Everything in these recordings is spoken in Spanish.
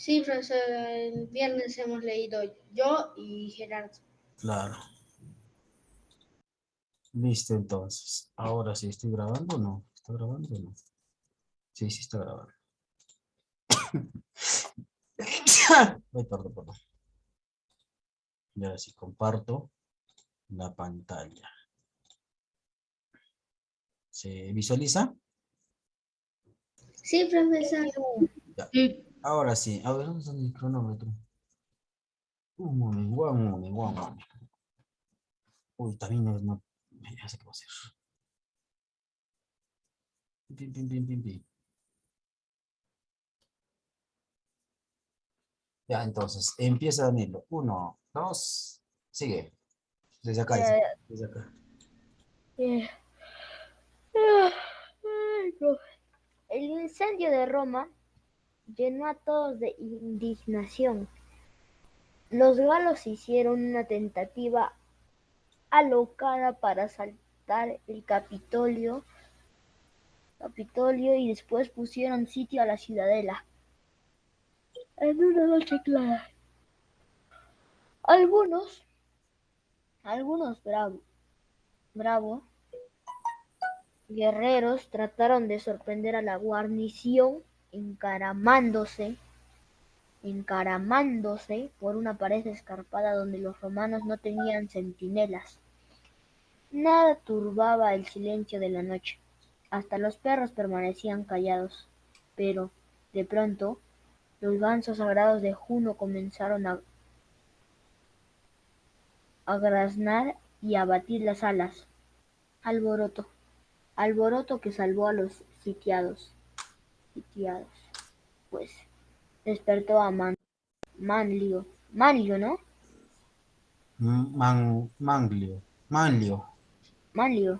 Sí, profesor, el viernes hemos leído yo y Gerardo. Claro. Listo, entonces. Ahora sí, ¿estoy grabando o no? ¿Está grabando o no? Sí, sí está grabando. Ay, perdón, perdón. Y ahora sí comparto la pantalla. ¿Se visualiza? Sí, profesor. Ya. Ahora sí. A ver, ¿dónde está mi cronómetro? Un momento, un momento, un momento. Uy, también no. Ya sé qué va a hacer. Pim, pim, pim, pim, pim. Ya, entonces, empieza Danilo. Uno, dos, sigue. Desde acá, dice. Eh, Desde acá. eh, ay, no. El incendio de Roma llenó a todos de indignación. Los galos hicieron una tentativa alocada para asaltar el Capitolio y después pusieron sitio a la ciudadela. En una noche clara, algunos, algunos bravos guerreros trataron de sorprender a la guarnición encaramándose por una pared escarpada donde los romanos no tenían centinelas. Nada turbaba el silencio de la noche, hasta los perros permanecían callados, pero, de pronto, los gansos sagrados de Juno comenzaron a graznar y a batir las alas. Alboroto, alboroto que salvó a los sitiados, pues despertó a Manlio, ¿no? Manglio. Manlio. Manlio,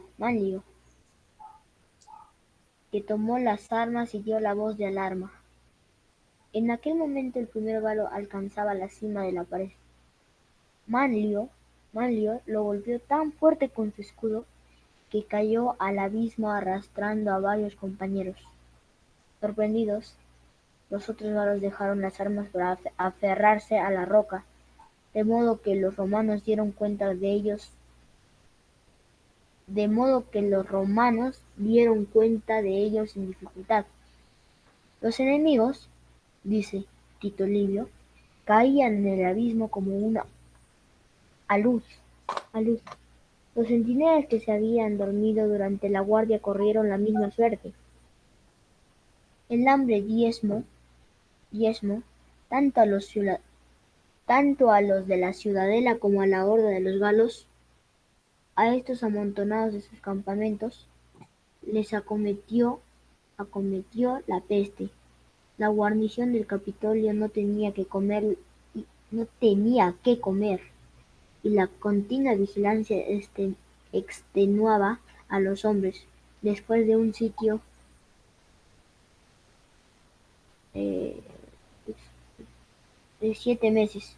que tomó las armas y dio la voz de alarma. En aquel momento el primer galo alcanzaba la cima de la pared. Manlio, Manlio lo golpeó tan fuerte con su escudo que cayó al abismo arrastrando a varios compañeros. Sorprendidos, los otros galos dejaron las armas para aferrarse a la roca, de modo que los romanos dieron cuenta de ellos sin dificultad. Los enemigos, dice Tito Livio, caían en el abismo como una alud. alud. Los centinelas que se habían dormido durante la guardia corrieron la misma suerte. El hambre diezmó tanto a los de la ciudadela como a la horda de los galos. A estos amontonados de sus campamentos les acometió la peste. La guarnición del Capitolio no tenía que comer, y la continua vigilancia extenuaba a los hombres. Después de un sitio eh, de 7 meses,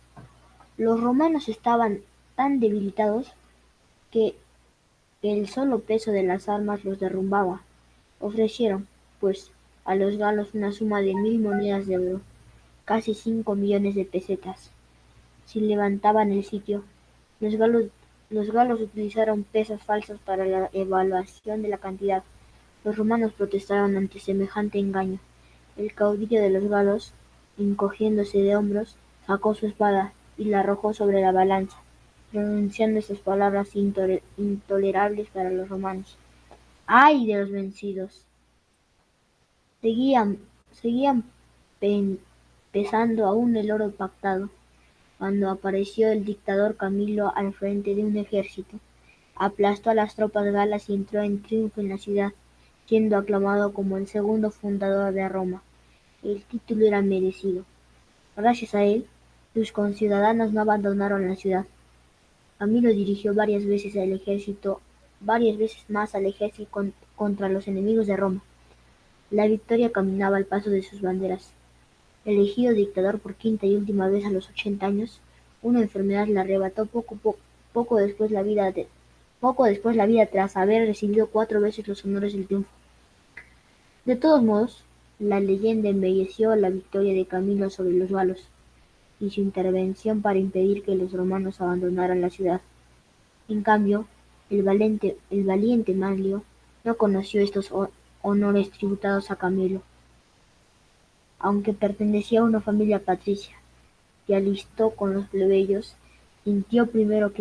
los romanos estaban tan debilitados que el solo peso de las armas los derrumbaba. Ofrecieron, pues, a los galos una suma de 1000 monedas de oro, casi 5 millones de pesetas, si levantaban el sitio. Los galos, los galos utilizaron pesas falsas para la evaluación de la cantidad. Los romanos protestaron ante semejante engaño. El caudillo de los galos, encogiéndose de hombros, sacó su espada y la arrojó sobre la balanza, pronunciando esas palabras intolerables para los romanos: ¡ay de los vencidos! Seguían pesando aún el oro pactado, cuando apareció el dictador Camilo al frente de un ejército. Aplastó a las tropas galas y entró en triunfo en la ciudad, siendo aclamado como el segundo fundador de Roma. El título era merecido. Gracias a él, sus conciudadanos no abandonaron la ciudad. Camilo dirigió varias veces más al ejército contra los enemigos de Roma. La victoria caminaba al paso de sus banderas. Elegido dictador por quinta y última vez a los 80 años, una enfermedad le arrebató poco después la vida tras haber recibido 4 veces los honores del triunfo. De todos modos, La leyenda embelleció la victoria de Camilo sobre los galos y su intervención para impedir que los romanos abandonaran la ciudad. En cambio, el valiente Manlio no conoció estos honores tributados a Camilo, aunque pertenecía a una familia patricia que alistó con los plebeyos, sintió primero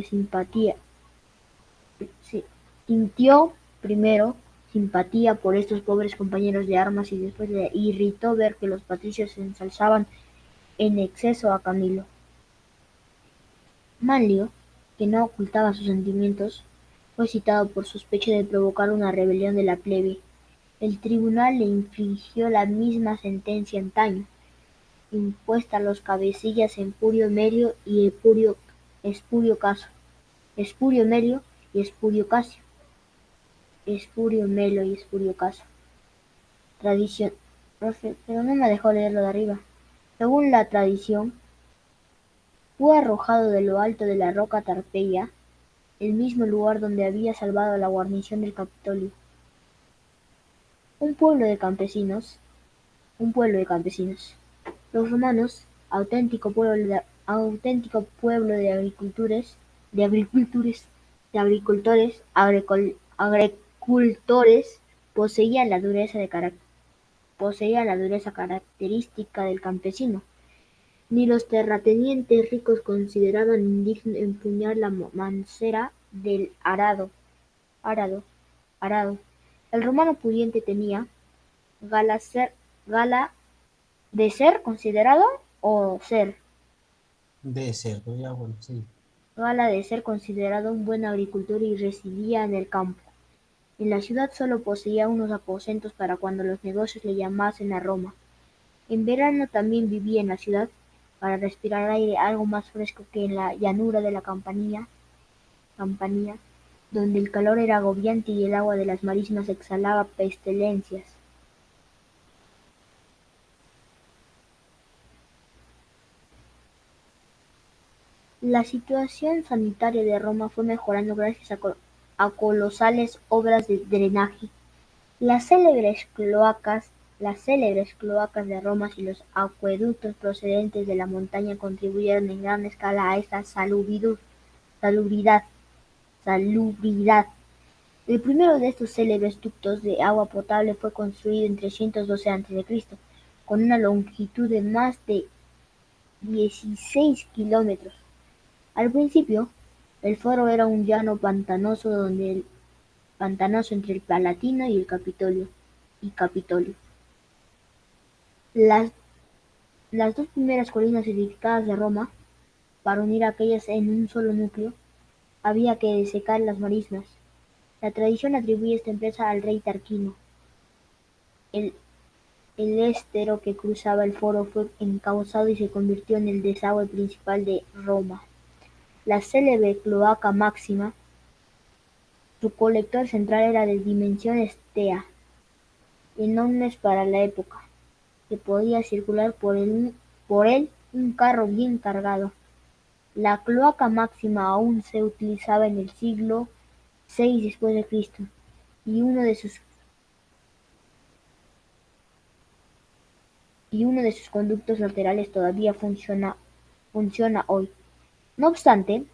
si- sintió primero simpatía por estos pobres compañeros de armas y después le irritó ver que los patricios ensalzaban en exceso a Camilo. Manlio, que no ocultaba sus sentimientos, fue citado por sospecha de provocar una rebelión de la plebe. El tribunal le infligió la misma sentencia antaño, impuesta a los cabecillas Espurio Merio y Espurio Caso. Espurio Merio y Espurio Casio. Espurio Melo y Espurio Caso. Tradición. Profe, pero no me dejó leer lo de arriba. Según la tradición, fue arrojado de lo alto de la roca Tarpeia, el mismo lugar donde había salvado a la guarnición del Capitolio. Un pueblo de campesinos, un pueblo de campesinos. Los romanos, auténtico pueblo de agricultores, poseían la dureza característica del campesino. Ni los terratenientes ricos consideraban indigno empuñar la mancera del arado. arado. El romano pudiente tenía gala de ser considerado o ser Debe ser, pero ya bueno, sí. gala de ser considerado un buen agricultor y residía en el campo. En la ciudad solo poseía unos aposentos para cuando los negocios le llamasen a Roma. En verano también vivía en la ciudad para respirar aire algo más fresco que en la llanura de la Campania, donde el calor era agobiante y el agua de las marismas exhalaba pestilencias. La situación sanitaria de Roma fue mejorando gracias a colosales obras de drenaje. Las célebres cloacas de Roma y los acueductos procedentes de la montaña contribuyeron en gran escala a esta salubridad. salubridad. El primero de estos célebres ductos de agua potable fue construido en 312 a.C., con una longitud de más de 16 kilómetros. Al principio, el foro era un llano pantanoso entre el Palatino y el Capitolio. Las, las dos primeras colinas edificadas de Roma, para unir aquellas en un solo núcleo, había que desecar las marismas. La tradición atribuye esta empresa al rey Tarquino. El, el estero que cruzaba el foro fue encauzado y se convirtió en el desagüe principal de Roma. La célebre Cloaca Máxima, su colector central era de dimensiones Tea, enormes para la época, que podía circular por él un carro bien cargado. La Cloaca Máxima aún se utilizaba en el siglo VI después de Cristo, y uno de sus conductos laterales todavía funciona hoy. No obstante,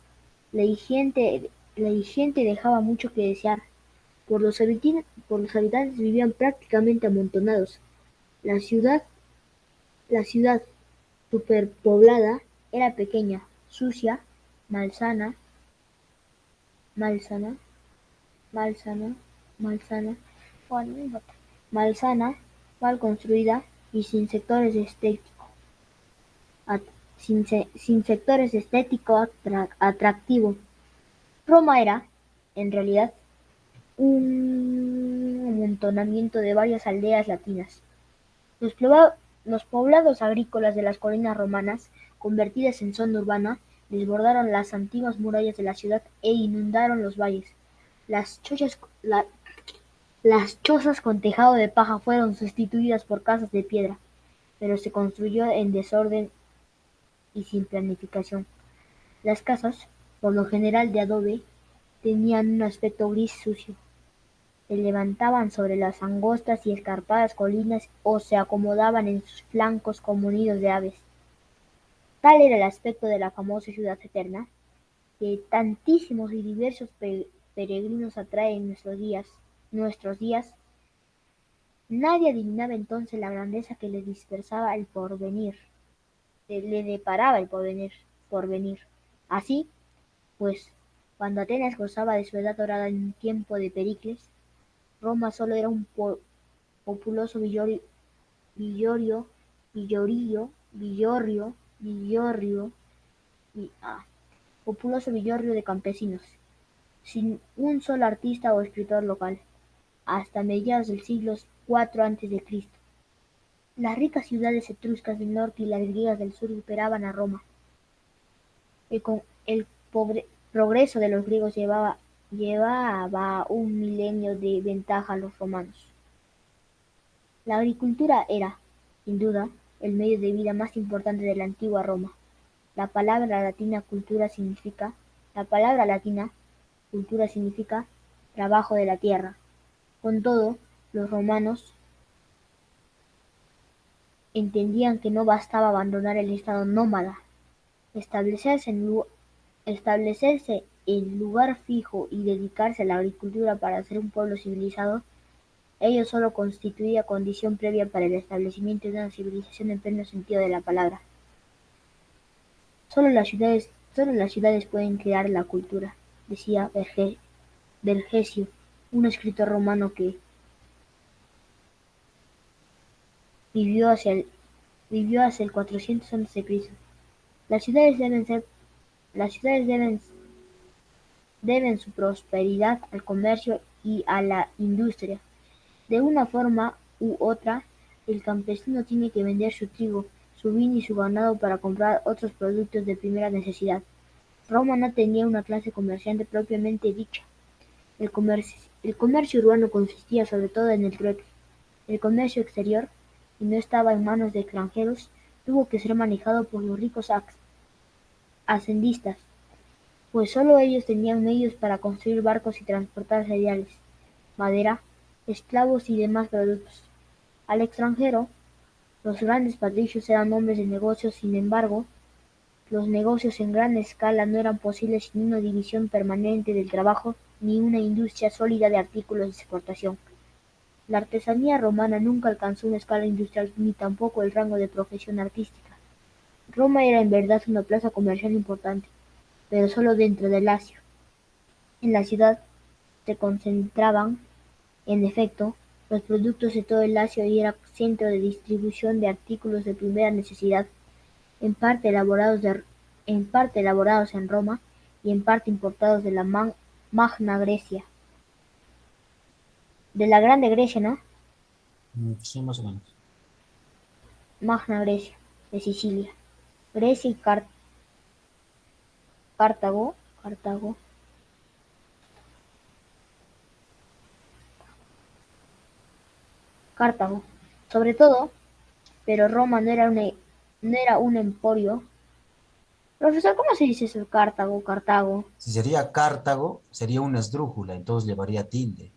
la higiene dejaba mucho que desear, pues los habitantes vivían prácticamente amontonados. La ciudad, la ciudad superpoblada era pequeña, sucia, malsana, malsana, malsana, malsana, malsana, mal construida y sin sectores estéticos atractivos. Roma era, en realidad, un amontonamiento de varias aldeas latinas. Los poblados agrícolas de las colinas romanas, convertidas en zona urbana, desbordaron las antiguas murallas de la ciudad e inundaron los valles. Las chozas con tejado de paja fueron sustituidas por casas de piedra, pero se construyó en desorden y sin planificación. Las casas, por lo general de adobe, tenían un aspecto gris sucio. se levantaban sobre las angostas y escarpadas colinas o se acomodaban en sus flancos como nidos de aves. Tal era el aspecto de la famosa ciudad eterna, que tantísimos y diversos peregrinos atrae en nuestros días. Nadie adivinaba entonces la grandeza que le deparaba el porvenir. Así, pues, cuando Atenas gozaba de su edad dorada en tiempo de Pericles, Roma solo era un populoso villorrio, villorrio, vi- ah, populoso villorrio de campesinos, sin un solo artista o escritor local, hasta mediados del siglo IV a.C. Las ricas ciudades etruscas del norte y las griegas del sur superaban a Roma. El progreso de los griegos llevaba un milenio de ventaja a los romanos. La agricultura era, sin duda, el medio de vida más importante de la antigua Roma. La palabra latina cultura significa trabajo de la tierra. Con todo, los romanos entendían que no bastaba abandonar el estado nómada, establecerse en lugar fijo y dedicarse a la agricultura para ser un pueblo civilizado. Ello solo constituía condición previa para el establecimiento de una civilización en pleno sentido de la palabra. Solo las ciudades pueden crear la cultura, decía Vergesio, un escritor romano que vivió hacia el, vivió hacia el 400 a.C. Las ciudades deben su prosperidad al comercio y a la industria. De una forma u otra, el campesino tiene que vender su trigo, su vino y su ganado para comprar otros productos de primera necesidad. Roma no tenía una clase comerciante propiamente dicha. El comercio urbano consistía sobre todo en el trueque. El comercio exterior, y no estaba en manos de extranjeros, tuvo que ser manejado por los ricos hacendistas, pues sólo ellos tenían medios para construir barcos y transportar cereales, madera, esclavos y demás productos. Al extranjero, los grandes patricios eran hombres de negocios. Sin embargo, los negocios en gran escala no eran posibles sin una división permanente del trabajo ni una industria sólida de artículos de exportación. La artesanía romana nunca alcanzó una escala industrial ni tampoco el rango de profesión artística. Roma era en verdad una plaza comercial importante, pero solo dentro del Lacio. En la ciudad se concentraban, en efecto, los productos de todo el Lacio y era centro de distribución de artículos de primera necesidad, en parte elaborados en Roma y en parte importados de la Magna Grecia, de la Grande Grecia, ¿no? Sí, más o menos. Magna Grecia, de Sicilia, Grecia y Cartago, Cartago, sobre todo, pero Roma no era un emporio. Profesor, ¿cómo se dice eso? Cartago. Si sería Cartago, sería una esdrújula, entonces llevaría tilde.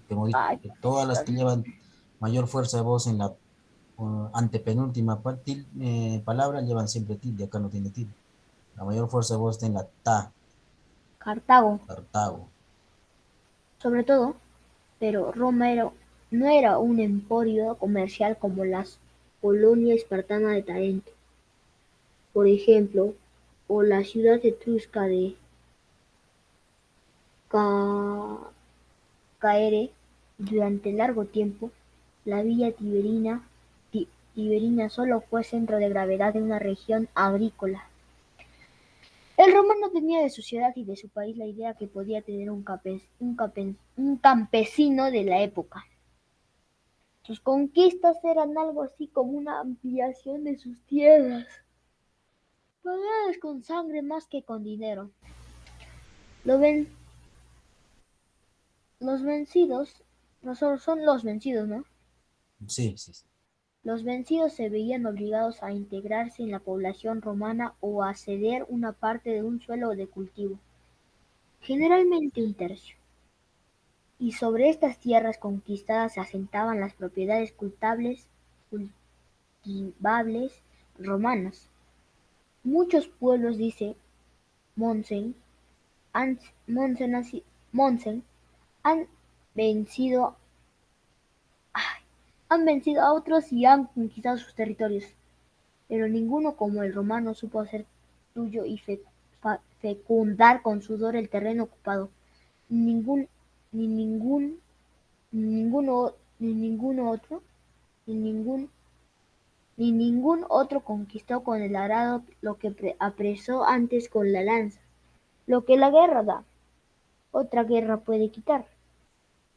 Como dije, Ay, que todas las profesor. que llevan mayor fuerza de voz en la antepenúltima palabra llevan siempre tilde, acá no tiene tilde. La mayor fuerza de voz está en la ta, Cartago, Cartago. sobre todo, pero no era un emporio comercial como las colonia espartana de Tarento, por ejemplo, o la ciudad etrusca de Ca- Caere. Durante largo tiempo, la villa tiberina solo fue centro de gravedad de una región agrícola. El romano tenía de su ciudad y de su país la idea que podía tener un campesino de la época. Sus conquistas eran algo así como una ampliación de sus tierras, pagadas con sangre más que con dinero. Lo ven, los vencidos, no solo son los vencidos, ¿no? Sí, sí, sí. Los vencidos se veían obligados a integrarse en la población romana o a ceder una parte de un suelo de cultivo, generalmente un tercio, y sobre estas tierras conquistadas se asentaban las propiedades cultivables romanas. Muchos pueblos, dice Mommsen, han, Mommsen, han vencido, han vencido a otros y han conquistado sus territorios, pero ninguno como el romano supo hacer tuyo y fecundar con sudor el terreno ocupado. Ningún, ni ningún, ni ninguno otro, ni ningún, ni ningún otro conquistó con el arado lo que apresó antes con la lanza. Lo que la guerra da, otra guerra puede quitar,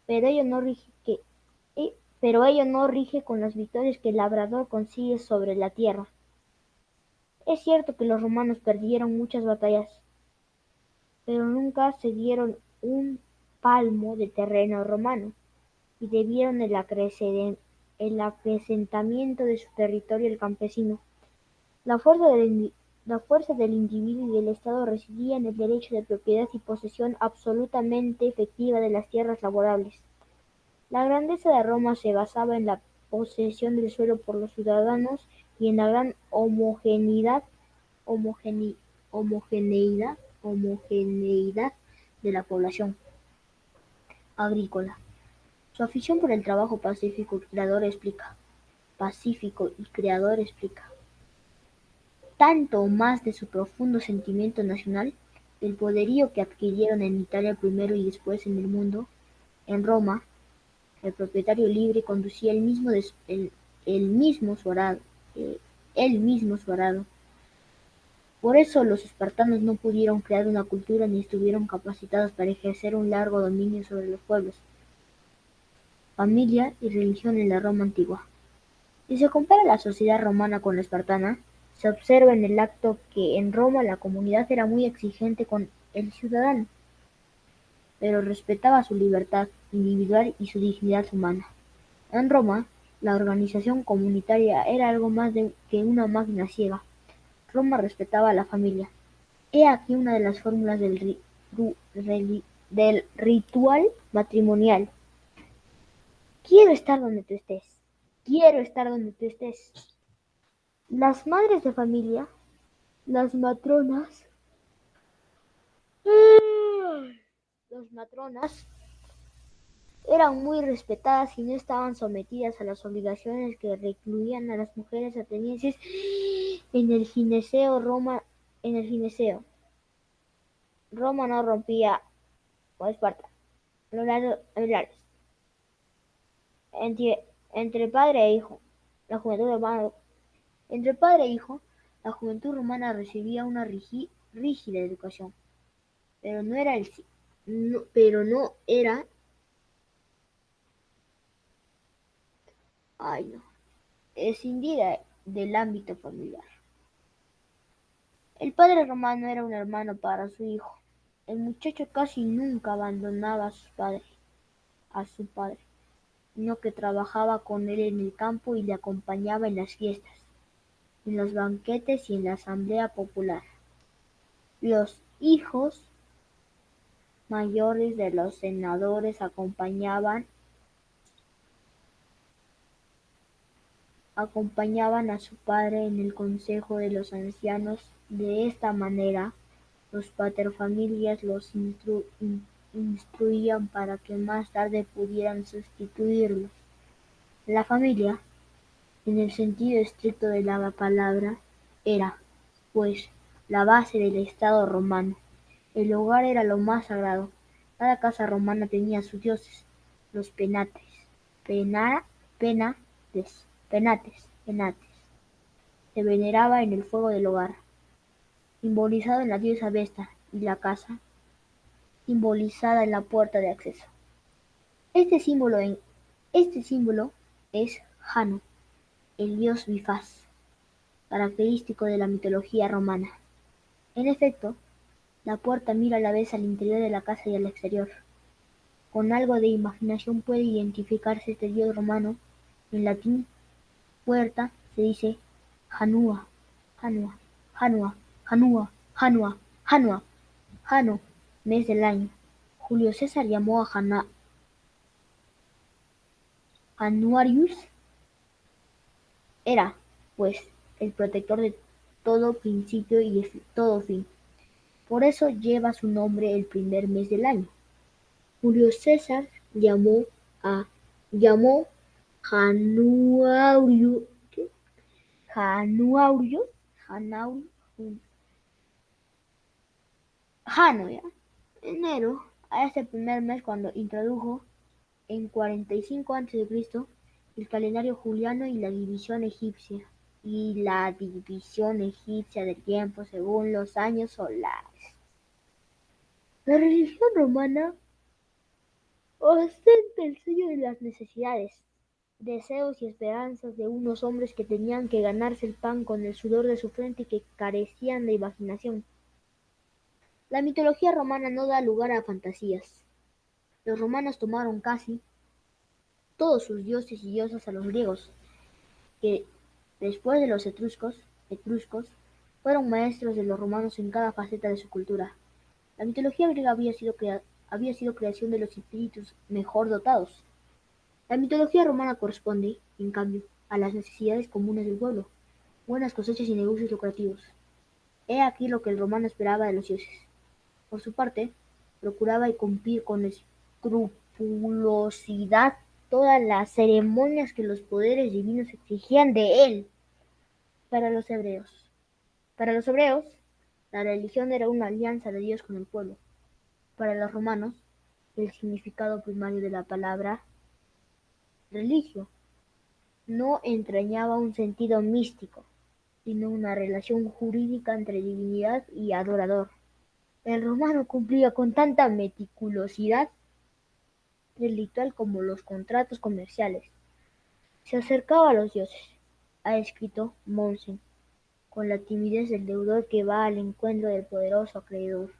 pero ello no rige con las victorias que el labrador consigue sobre la tierra. Es cierto que los romanos perdieron muchas batallas, pero nunca se dieron un palmo de terreno romano, y debieron el acrecentamiento de su territorio al campesino. La fuerza del individuo y del Estado residía en el derecho de propiedad y posesión absolutamente efectiva de las tierras laborables. La grandeza de Roma se basaba en la posesión del suelo por los ciudadanos y en la gran homogene- homogeneidad de la población agrícola. Su afición por el trabajo pacífico y creador explica, tanto o más de su profundo sentimiento nacional, el poderío que adquirieron en Italia primero y después en el mundo. En Roma, el propietario libre conducía el mismo su arado, él mismo su arado. Por eso los espartanos no pudieron crear una cultura ni estuvieron capacitados para ejercer un largo dominio sobre los pueblos, familia y religión en la Roma antigua. Si se compara la sociedad romana con la espartana, se observa en el acto que en Roma la comunidad era muy exigente con el ciudadano, pero respetaba su libertad individual y su dignidad humana. En Roma, la organización comunitaria era algo más que una máquina ciega. Roma respetaba a la familia. He aquí una de las fórmulas del ritual matrimonial. Quiero estar donde tú estés. Quiero estar donde tú estés. Las madres de familia, las matronas, los matronas, eran muy respetadas y no estaban sometidas a las obligaciones que recluían a las mujeres atenienses en el gineceo. Roma no rompía con Esparta los lazos familiares entre padre e hijo. La juventud romana, entre padre e hijo, la juventud romana recibía una rígida educación, pero no era, escindida del ámbito familiar. El padre romano era un hermano para su hijo. El muchacho casi nunca abandonaba a su padre, sino que trabajaba con él en el campo y le acompañaba en las fiestas, en los banquetes y en la asamblea popular. Los hijos mayores de los senadores acompañaban a su padre en el consejo de los ancianos. De esta manera, los paterfamilias los instruían para que más tarde pudieran sustituirlos. La familia, en el sentido estricto de la palabra, era, pues, la base del Estado romano. El hogar era lo más sagrado. Cada casa romana tenía sus dioses, los penates, pena- penates. Se veneraba en el fuego del hogar, simbolizado en la diosa Vesta, y la casa, simbolizada en la puerta de acceso. Este símbolo, este símbolo es Jano, el dios bifaz, característico de la mitología romana. En efecto, la puerta mira a la vez al interior de la casa y al exterior. Con algo de imaginación puede identificarse este dios romano. En latín, puerta se dice Janua, Janua, Janua, Janua, Janua, Janua, Jano, mes del año. Julio César llamó a Januarius era, pues, el protector de todo principio y de todo fin. Por eso lleva su nombre el primer mes del año. Julio César a llamó Januario, ¿qué? Januario, Janaurio, Jano, ¿ya? Enero, a este primer mes cuando introdujo en 45 a.C. el calendario juliano y la división egipcia del tiempo según los años solares. La religión romana ostenta el sello de las necesidades, deseos y esperanzas de unos hombres que tenían que ganarse el pan con el sudor de su frente y que carecían de imaginación. La mitología romana no da lugar a fantasías. Los romanos tomaron casi todos sus dioses y diosas a los griegos, que, después de los etruscos, fueron maestros de los romanos en cada faceta de su cultura. La mitología griega había sido creación de los espíritus mejor dotados. La mitología romana corresponde, en cambio, a las necesidades comunes del pueblo, buenas cosechas y negocios lucrativos. He aquí lo que el romano esperaba de los dioses. Por su parte, procuraba cumplir con escrupulosidad todas las ceremonias que los poderes divinos exigían de él. Para los hebreos, la religión era una alianza de Dios con el pueblo. Para los romanos, el significado primario de la palabra religio no entrañaba un sentido místico, sino una relación jurídica entre divinidad y adorador. El romano cumplía con tanta meticulosidad ritual como los contratos comerciales. Se acercaba a los dioses, ha escrito Mommsen, con la timidez del deudor que va al encuentro del poderoso acreedor,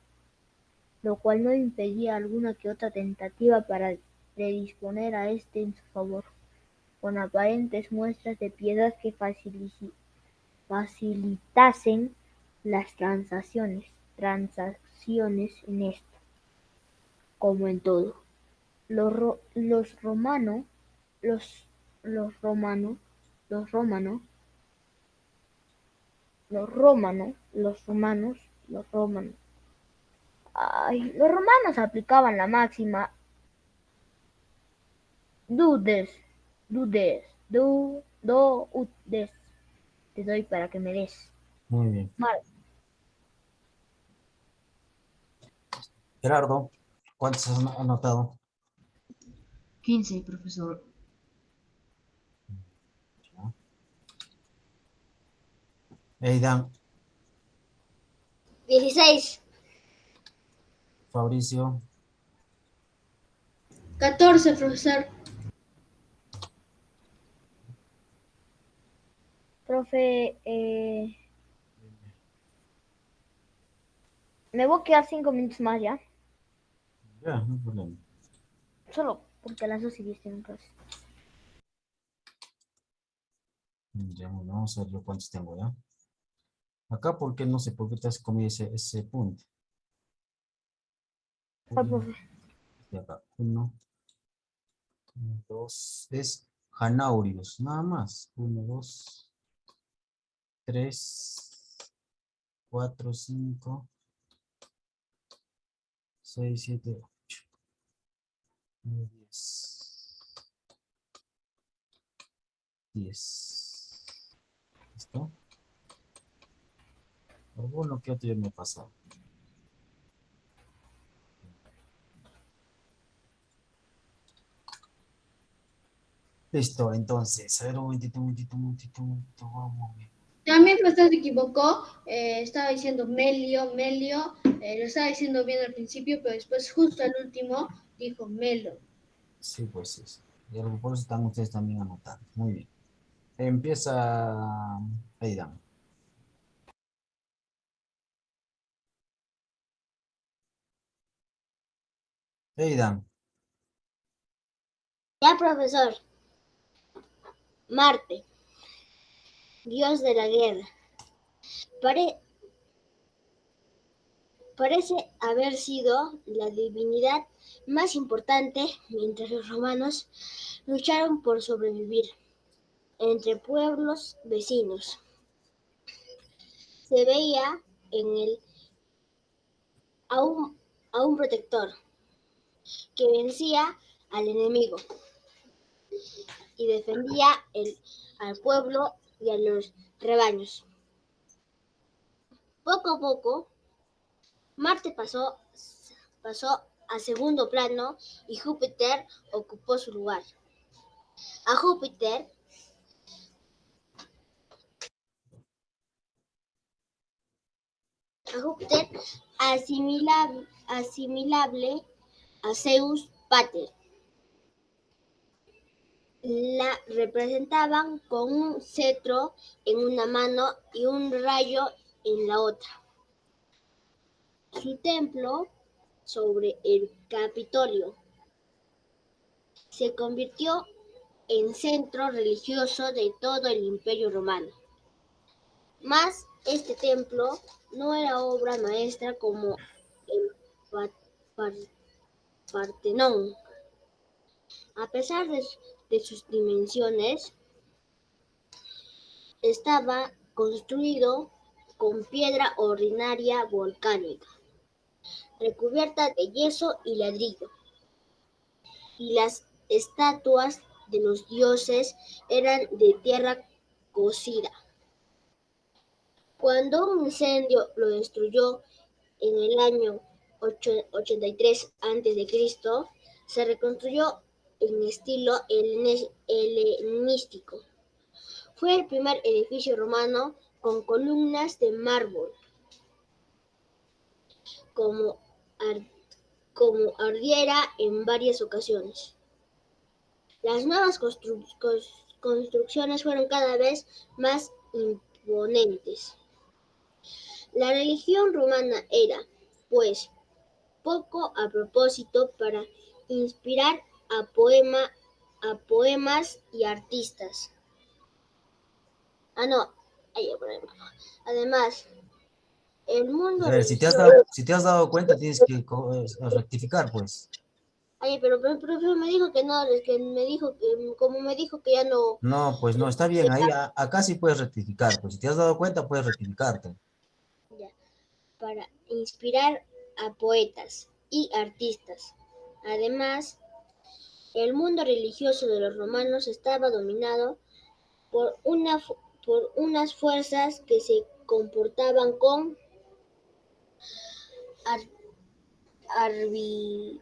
lo cual no impedía alguna que otra tentativa para predisponer a éste en su favor, con aparentes muestras de piedad que facilitasen las transacciones en esto, como en todo. Los ro- los romano, los, los romano, los romano, los romanos aplicaban la máxima do des, do ut des, te doy para que me des. Muy bien. Mal. Gerardo, ¿cuántos has anotado? 15, profesor. Ya. Eidan, 16, Fabricio, 14, profesor. Profe, me voy a quedar 5 minutos más ya, ya, no hay problema. solo porque a las 2:10 tengo clase. Ya, bueno, vamos a ver yo cuántos tengo, ¿ya? Acá, ¿por qué? No sé por qué te has comido ese punto. ¿Cuál, profe? De acá, uno, dos, es Janaurios, nada más. Uno, dos, tres, cuatro, cinco, seis, siete, ocho, nueve, 10. ¿Listo? Alguno que otro ya me ha pasado. Listo, entonces, a ver, un momentito, vamos a ver. También profesor se equivocó, estaba diciendo Melio, lo estaba diciendo bien al principio, pero después justo al último dijo Melo. Sí, pues sí. Sí. Y algo por eso están ustedes también anotando. Muy bien. Empieza Aidan. Aidan, Ya, profesor. Marte, dios de la guerra. Pare- Parece haber sido la divinidad más importante mientras los romanos lucharon por sobrevivir entre pueblos vecinos. Se veía en él a un protector que vencía al enemigo y defendía al pueblo y a los rebaños. Poco a poco, Marte pasó a segundo plano y Júpiter ocupó su lugar. A Júpiter asimilable a Zeus Pater. La representaban con un cetro en una mano y un rayo en la otra. Su templo sobre el Capitolio se convirtió en centro religioso de todo el Imperio Romano. Mas este templo no era obra maestra como el Partenón. A pesar de sus dimensiones, estaba construido con piedra ordinaria volcánica, recubierta de yeso y ladrillo, y las estatuas de los dioses eran de tierra cocida. Cuando un incendio lo destruyó en el año 83 a.C., se reconstruyó en estilo helenístico. Fue el primer edificio romano con columnas de mármol, como ardiera en varias ocasiones. Las nuevas construcciones fueron cada vez más imponentes. La religión romana era, pues, poco a propósito para inspirar a poemas y artistas. Además, el A mundo ver, religioso. si te has dado cuenta, tienes que rectificar, pues. Pero el profesor me dijo que no, es que me dijo que, como me dijo que ya no. No, pues no, está bien, ahí acá sí puedes rectificar, pues si te has dado cuenta, puedes rectificarte. Ya, para inspirar a poetas y artistas. Además, el mundo religioso de los romanos estaba dominado por unas fuerzas que se comportaban con ar- arbitra-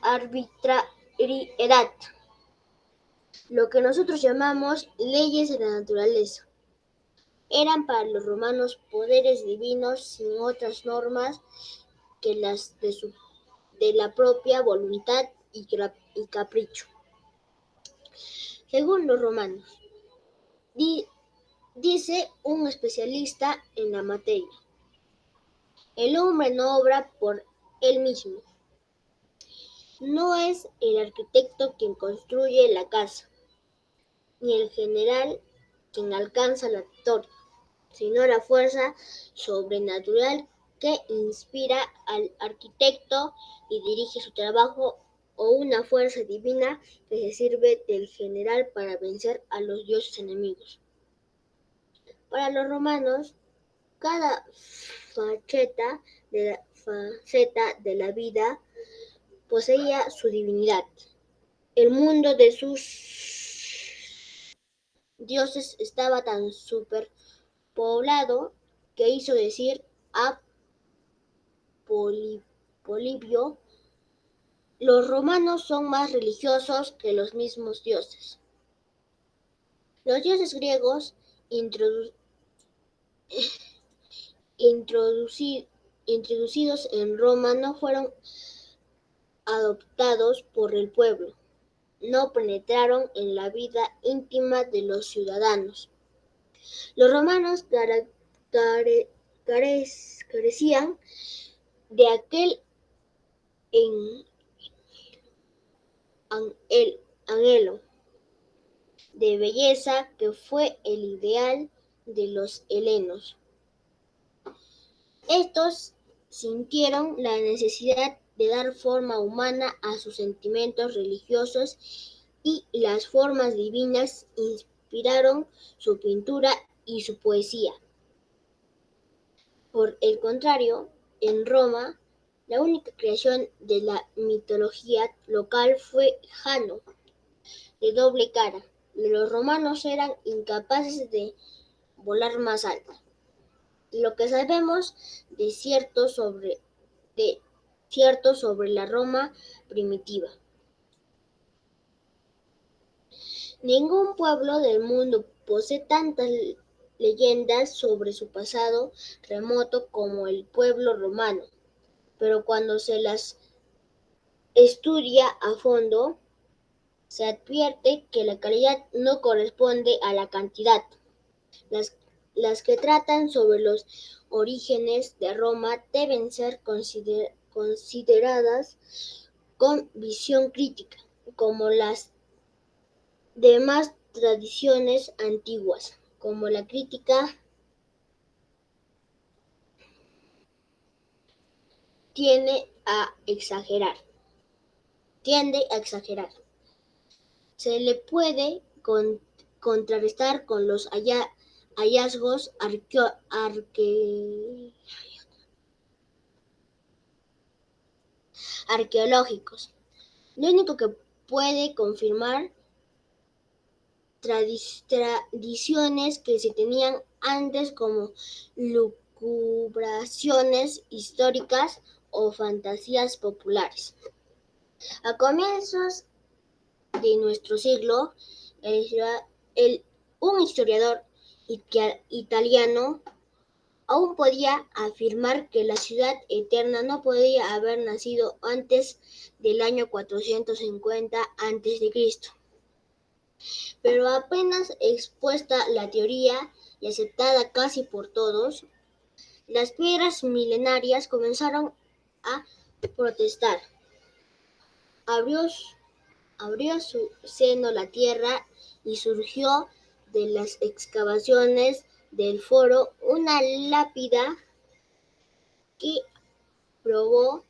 arbitrariedad, lo que nosotros llamamos leyes de la naturaleza. Eran para los romanos poderes divinos sin otras normas que las de la propia voluntad y capricho. Según los romanos, dice un especialista en la materia, el hombre no obra por él mismo. No es el arquitecto quien construye la casa, ni el general quien alcanza la victoria, sino la fuerza sobrenatural que inspira al arquitecto y dirige su trabajo, o una fuerza divina que se sirve del general para vencer a los dioses enemigos. Para los romanos, cada faceta de la vida poseía su divinidad. El mundo de sus dioses estaba tan superpoblado que hizo decir a Polibio: los romanos son más religiosos que los mismos dioses. Los dioses griegos introducidos en Roma no fueron adoptados por el pueblo, no penetraron en la vida íntima de los ciudadanos. Los romanos carecían de aquel el anhelo de belleza que fue el ideal de los helenos. Estos sintieron la necesidad de dar forma humana a sus sentimientos religiosos y las formas divinas inspiraron su pintura y su poesía. Por el contrario, en Roma, la única creación de la mitología local fue Jano, de doble cara. Los romanos eran incapaces de volar más alto. Lo que sabemos de cierto sobre la Roma primitiva. Ningún pueblo del mundo posee tantas leyendas sobre su pasado remoto como el pueblo romano, pero cuando se las estudia a fondo, se advierte que la calidad no corresponde a la cantidad. Las que tratan sobre los orígenes de Roma deben ser consideradas con visión crítica, como las demás tradiciones antiguas, como la crítica tiende a exagerar. Se le puede contrarrestar con los hallazgos arqueológicos. Lo único que puede confirmar tradiciones que se tenían antes como lucubraciones históricas o fantasías populares. A comienzos de nuestro siglo, un historiador italiano aún podía afirmar que la ciudad eterna no podía haber nacido antes del año 450 a.C. Pero apenas expuesta la teoría y aceptada casi por todos, las piedras milenarias comenzaron a protestar. Abrió su seno la tierra y surgió de las excavaciones del foro una lápida que probó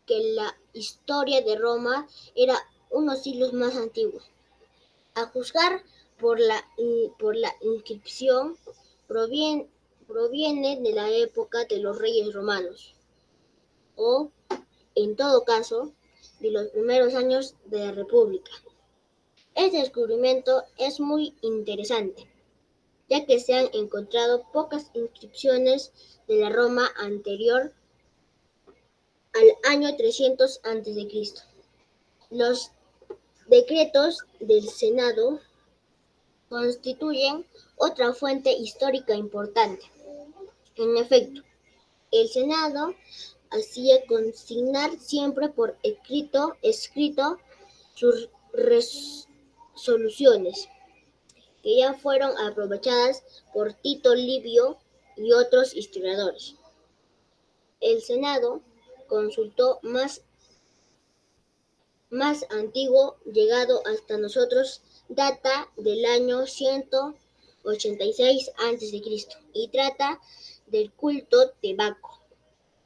que la historia de Roma era unos siglos más antigua. A juzgar por la inscripción, proviene de la época de los reyes romanos, o, en todo caso, de los primeros años de la República. Este descubrimiento es muy interesante, ya que se han encontrado pocas inscripciones de la Roma anterior al año 300 a.C. Los decretos del Senado constituyen otra fuente histórica importante. En efecto, el Senado hacía consignar siempre por escrito sus resoluciones, que ya fueron aprovechadas por Tito Livio y otros historiadores. El Senado consultó más antiguo llegado hasta nosotros data del año 186 a.C. y trata del culto de Baco,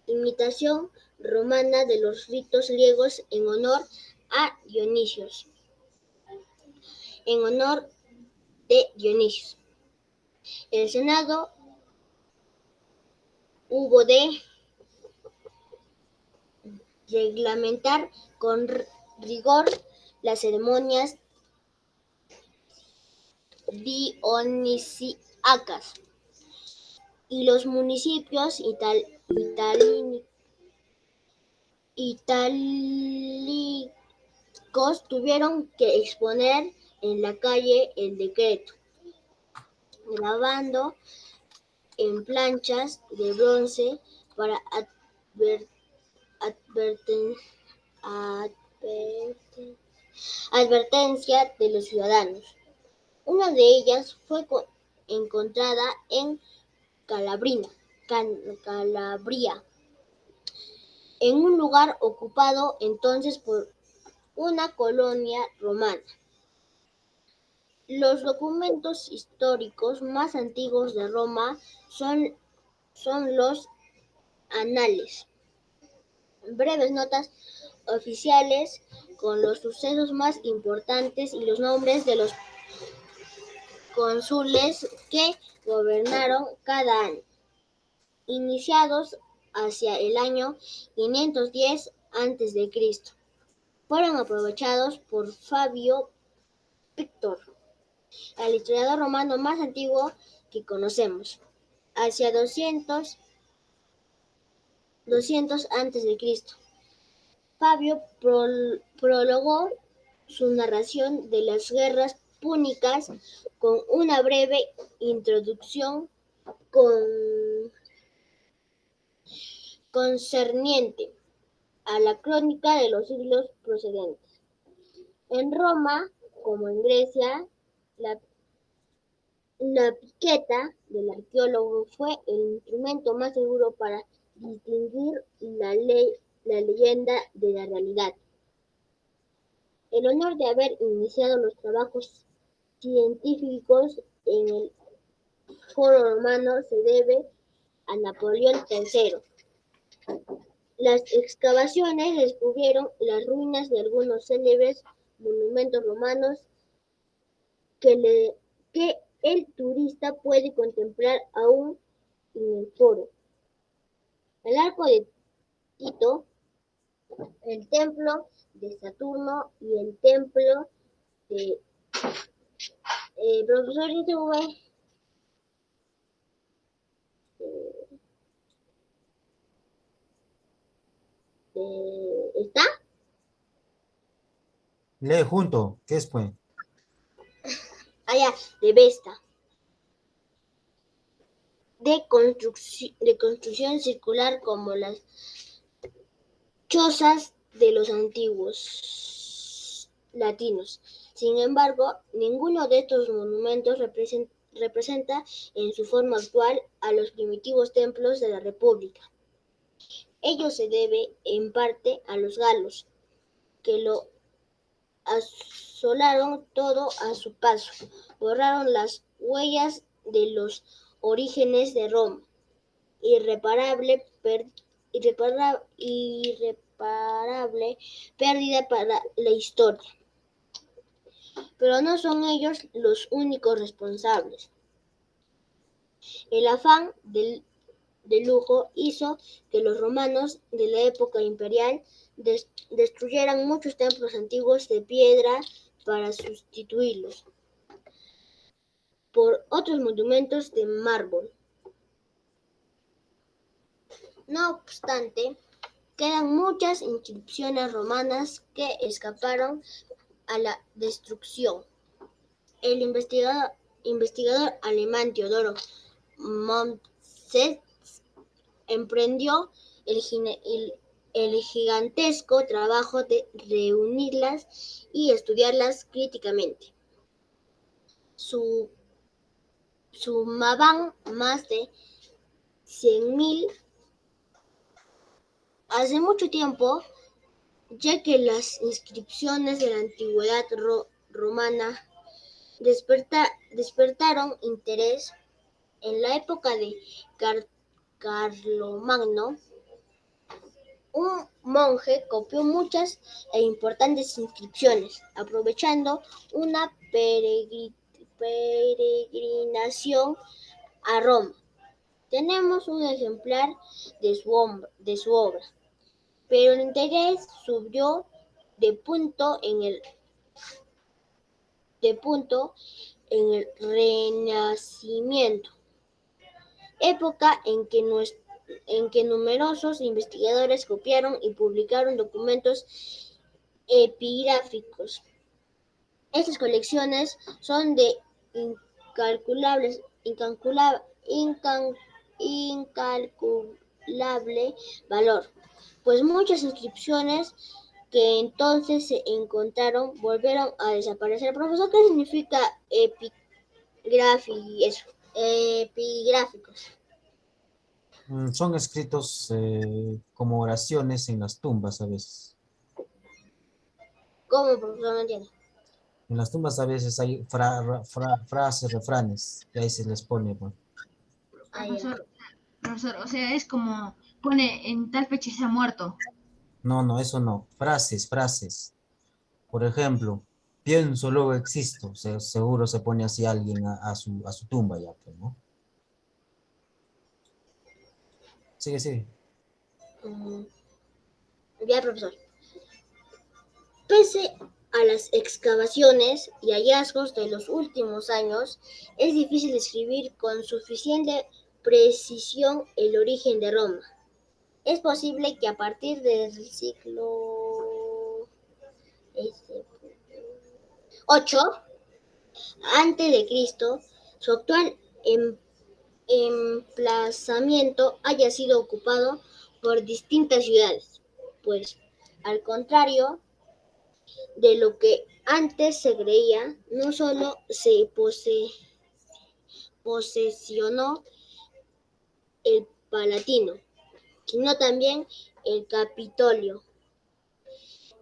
imitación romana de los ritos griegos en honor a Dionisios. El Senado hubo de reglamentar con rigor las ceremonias dionisíacas, y los municipios itálicos tuvieron que exponer en la calle el decreto, grabando en planchas de bronce para advertencia de los ciudadanos. Una de ellas fue encontrada en Calabria, en un lugar ocupado entonces por una colonia romana. Los documentos históricos más antiguos de Roma son los anales, breves notas oficiales con los sucesos más importantes y los nombres de los cónsules que gobernaron cada año, iniciados hacia el año 510 a.C. Fueron aprovechados por Fabio Pictor, el historiador romano más antiguo que conocemos, hacia 200 a.C. Fabio prologó su narración de las guerras púnicas con una breve introducción concerniente a la crónica de los siglos precedentes. En Roma, como en Grecia, la piqueta del arqueólogo fue el instrumento más seguro para distinguir la leyenda de la realidad. El honor de haber iniciado los trabajos científicos en el Foro Romano se debe a Napoleón III. Las excavaciones descubrieron las ruinas de algunos célebres monumentos romanos que el turista puede contemplar aún en el foro. El arco de Tito, el templo de Saturno y el templo de profesor ITV. ¿Está? Lee junto. ¿Qué es, pues? Allá, de Vesta. De construcción circular como las chozas de los antiguos latinos. Sin embargo, ninguno de estos monumentos representa en su forma actual a los primitivos templos de la República. Ello se debe en parte a los galos, que lo asolaron todo a su paso, borraron las huellas de los orígenes de Roma, irreparable pérdida para la historia. Pero no son ellos los únicos responsables. El afán de lujo hizo que los romanos de la época imperial destruyeran muchos templos antiguos de piedra para sustituirlos por otros monumentos de mármol. No obstante, quedan muchas inscripciones romanas que escaparon a la destrucción. El investigador alemán Teodoro Montez emprendió el gigantesco trabajo de reunirlas y estudiarlas críticamente. Sumaban más de 100.000 hace mucho tiempo, ya que las inscripciones de la antigüedad romana despertaron interés en la época de Carlomagno. Un monje copió muchas e importantes inscripciones, aprovechando una peregrinación a Roma. Tenemos un ejemplar de su obra, pero el interés subió de punto en el Renacimiento, época en que numerosos investigadores copiaron y publicaron documentos epigráficos. Estas colecciones son de incalculable valor, pues muchas inscripciones que entonces se encontraron volvieron a desaparecer. Profesor, ¿qué significa epigráficos? Son escritos como oraciones en las tumbas a veces. ¿Cómo, profesor? No entiendo. En las tumbas a veces hay frases, refranes, y ahí se les pone, pues. Ah, ya. Profesor, o sea, es como pone en tal fecha se ha muerto. No, no, eso no. Frases, frases. Por ejemplo, pienso, luego existo. Seguro se pone así alguien a su tumba ya, pues, ¿no? Sigue, sigue. Mm, ya, profesor. Pese a las excavaciones y hallazgos de los últimos años, es difícil describir con suficiente precisión el origen de Roma. Es posible que a partir del siglo VIII antes de Cristo, su actual emplazamiento haya sido ocupado por distintas ciudades, pues, al contrario de lo que antes se creía, no solo se posesionó el Palatino, sino también el Capitolio,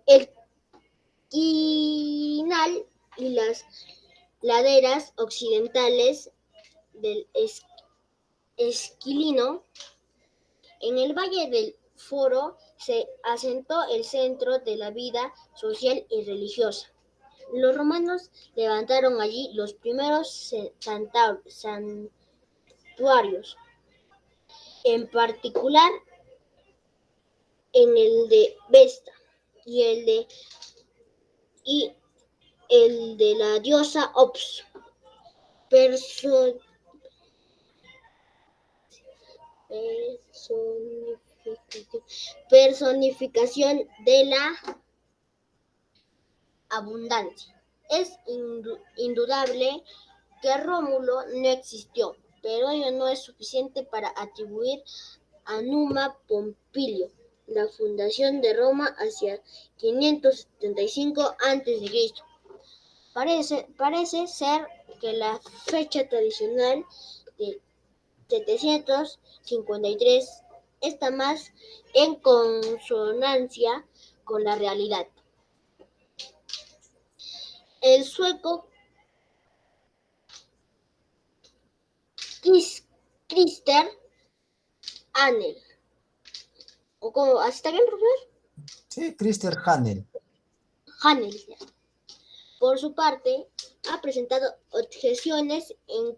el Quirinal y las laderas occidentales del Esquilino. En el Valle del Foro se asentó el centro de la vida social y religiosa. Los romanos levantaron allí los primeros santuarios, en particular en el de Vesta y y el de la diosa Ops, perso- personificación de la abundancia. Es indudable que Rómulo no existió, pero ello no es suficiente para atribuir a Numa Pompilio la fundación de Roma hacia 575 a.C. Parece ser que la fecha tradicional de 753 está más en consonancia con la realidad. El sueco Christer Anel, o como, ¿así está bien, profesor? Sí, Christer Hanel. Hanel, por su parte, ha presentado objeciones en,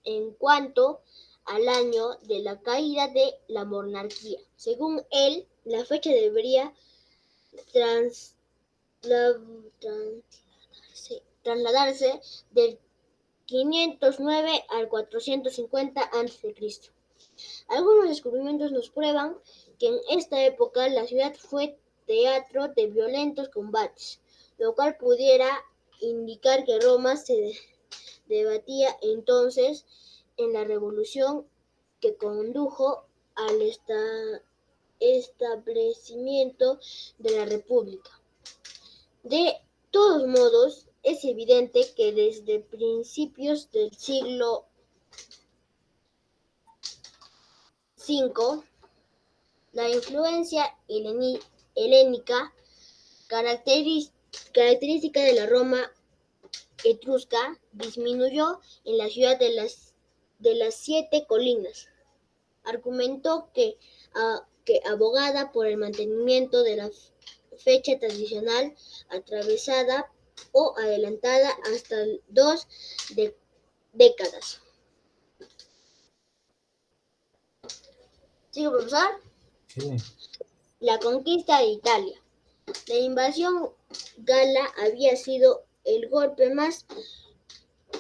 en cuanto al año de la caída de la monarquía. Según él, la fecha debería trasladarse del 509 al 450 a.C. Algunos descubrimientos nos prueban que en esta época la ciudad fue teatro de violentos combates, lo cual pudiera indicar que Roma se debatía entonces en la revolución que condujo al establecimiento de la República. De todos modos, es evidente que desde principios del siglo V, la influencia helénica, característica de la Roma etrusca, disminuyó en la ciudad de las siete colinas. Argumentó que abogada por el mantenimiento de la fecha tradicional atravesada o adelantada hasta 2 décadas. ¿Sigo, profesor? Sí. La conquista de Italia. La invasión gala había sido el golpe más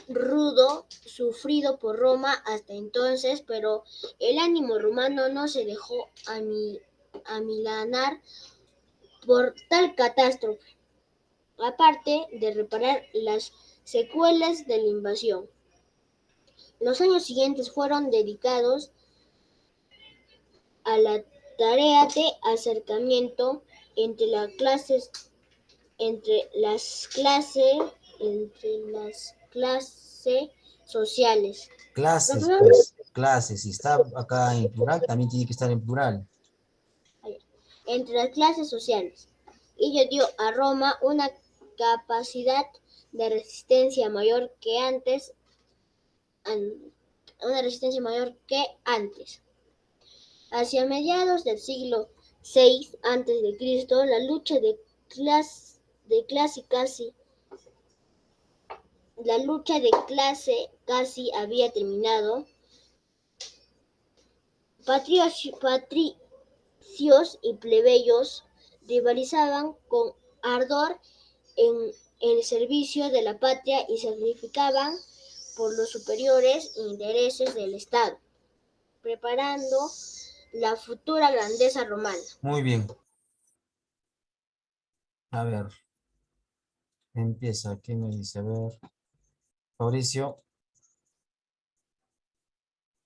rudo sufrido por Roma hasta entonces, pero el ánimo romano no se dejó amilanar por tal catástrofe, aparte de reparar las secuelas de la invasión. Los años siguientes fueron dedicados a la tarea de acercamiento entre las clases sociales. Clases, Profesor, pues, clases. Si está acá en plural, también tiene que estar en plural. entre las clases sociales. Ello dio a Roma una capacidad de resistencia mayor que antes. Hacia mediados del siglo VI a.C., la lucha de clase había terminado. Patricios y plebeyos rivalizaban con ardor en el servicio de la patria y sacrificaban por los superiores intereses del Estado, preparando la futura grandeza romana. Muy bien. A ver. Empieza. ¿Qué me dice? A ver. Fabricio.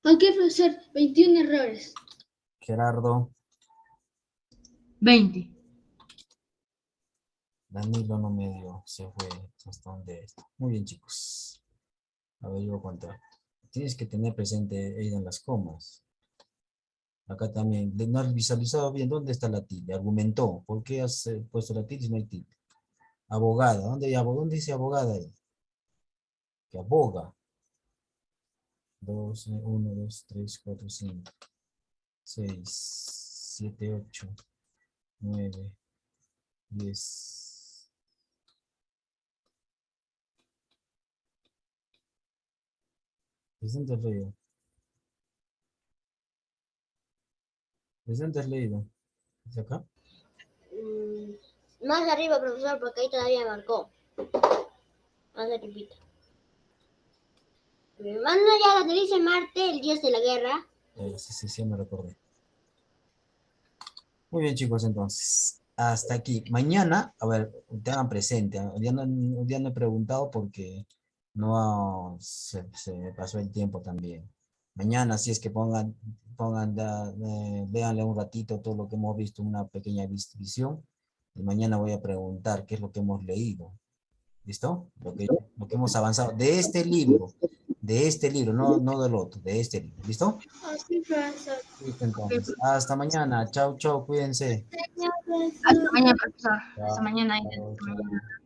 Ok, profesor, 21 errores. Gerardo. 20. Danilo no me dio. Se fue. ¿Hasta dónde está? Muy bien, chicos. A ver, yo voy a contar. Tienes que tener presente ahí en las comas. Acá también. No has visualizado bien dónde está la tilde. Argumentó. ¿Por qué has puesto la tilde si no hay tilde? Abogada. ¿Dónde dice abogada ahí? Que aboga. 2, 1, 2, 3, 4, 5, 6, 7, 8, 9, 10. ¿Presente has leído? ¿Presente has leído? ¿Es acá? Más arriba, profesor, porque ahí todavía marcó. Más arribita. Mi hermano ya le dice Marte, el dios de la guerra. Sí, me recordé. Muy bien, chicos, entonces. Hasta aquí. Mañana, a ver, tengan presente. Hoy día no he preguntado porque no se me pasó el tiempo también. Mañana, si es que véanle un ratito todo lo que hemos visto, una pequeña visión. Y mañana voy a preguntar qué es lo que hemos leído. ¿Listo? Lo que hemos avanzado. De este libro, no del otro, de este libro. ¿Listo? Ok, profesor. Listo, entonces. Hasta mañana. Chau, chau, cuídense. Hasta mañana, profesor. Hasta Chao, mañana. chao, Hasta chao. mañana.